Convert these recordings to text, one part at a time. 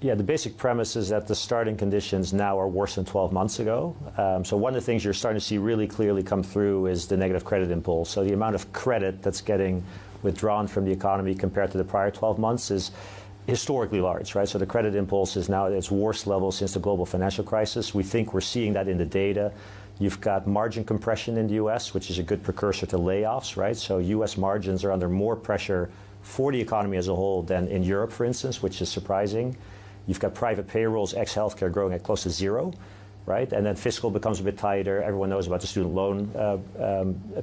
Yeah, the basic premise is that the starting conditions now are worse than 12 months ago. So one of the things you're starting to see really clearly come through is the negative credit impulse. So the amount of credit that's getting withdrawn from the economy compared to the prior 12 months is historically large, right? So the credit impulse is now at its worst level since the global financial crisis. We think we're seeing that in the data. You've got margin compression in the U.S., which is a good precursor to layoffs, right? So U.S. margins are under more pressure for the economy as a whole than in Europe, for instance, which is surprising. You've got private payrolls, ex-healthcare, growing at close to zero, right? And then fiscal becomes a bit tighter. Everyone knows about the student loan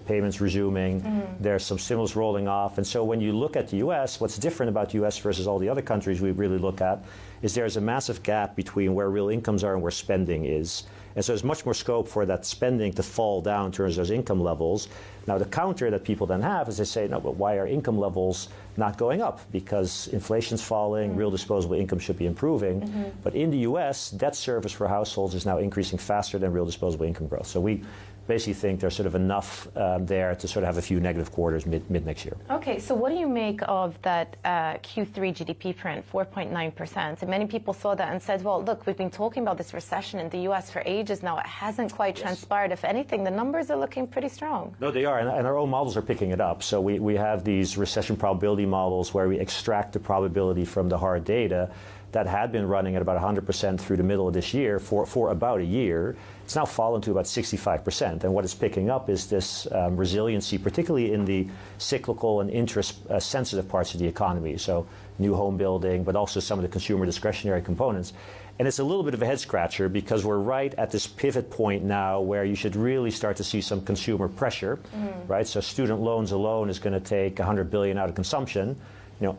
payments resuming. There's some stimulus rolling off. And so when you look at the U.S., what's different about the U.S. versus all the other countries we really look at is there's a massive gap between where real incomes are and where spending is. And so there's much more scope for that spending to fall down in terms of those income levels. Now, the counter that people then have is they say, no, but why are income levels not going up? Because inflation's falling, real disposable income should be improving. But in the U.S., debt service for households is now increasing faster than real disposable income growth. So we basically think there's sort of enough there to sort of have a few negative quarters mid next year. Okay, so what do you make of that Q3 GDP print, 4.9%? And many people saw that and said, well, look, we've been talking about this recession in the U.S. for ages now. It hasn't quite transpired. If anything, the numbers are looking pretty strong. No, they are, and our own models are picking it up. So we have these recession probability models where we extract the probability from the hard data that had been running at about 100% through the middle of this year for about a year. It's now fallen to about 65%. And what it's picking up is this resiliency, particularly in the cyclical and interest-sensitive parts of the economy. So new home building, but also some of the consumer discretionary components. And it's a little bit of a head-scratcher because we're right at this pivot point now where you should really start to see some consumer pressure, right? So student loans alone is going to take $100 billion out of consumption.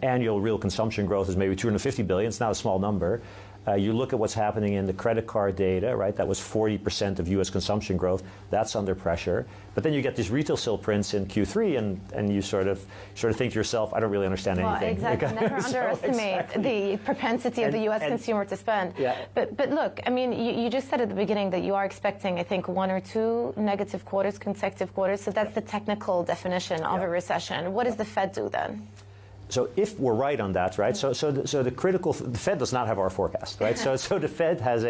Annual real consumption growth is maybe 250 billion. It's not a small number. You look at what's happening in the credit card data, right? That was 40% of U.S. consumption growth. That's under pressure. But then you get these retail sale prints in Q3, and you sort of think to yourself, I don't really understand anything. Exactly. Never underestimate the propensity of the U.S. consumer to spend. Yeah. But look, I mean, you just said at the beginning that you are expecting, I think, 1 or 2 negative quarters, consecutive quarters. So that's the technical definition of a recession. What does the Fed do then? So if we're right on that, right? So the Fed does not have our forecast, right? So the Fed has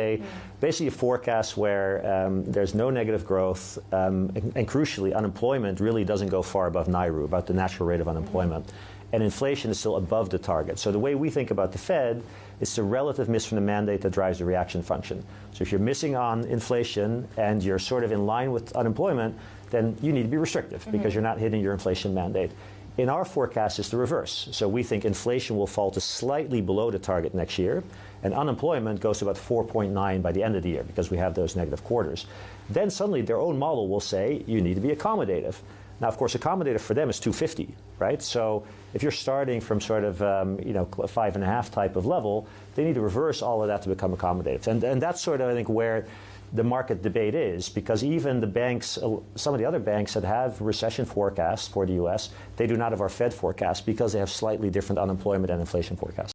basically a forecast where there's no negative growth, and crucially, unemployment really doesn't go far above NAIRU, about the natural rate of unemployment, and inflation is still above the target. So the way we think about the Fed, it's the relative miss from the mandate that drives the reaction function. So if you're missing on inflation and you're sort of in line with unemployment, then you need to be restrictive because you're not hitting your inflation mandate. In our forecast, it's the reverse. So we think inflation will fall to slightly below the target next year, and unemployment goes to about 4.9 by the end of the year because we have those negative quarters. Then suddenly their own model will say you need to be accommodative. Now, of course, accommodative for them is 250, right? So if you're starting from sort of 5.5 type of level, they need to reverse all of that to become accommodative. And that's sort of, I think, where the market debate is, because even the banks, some of the other banks that have recession forecasts for the U.S., they do not have our Fed forecast because they have slightly different unemployment and inflation forecasts.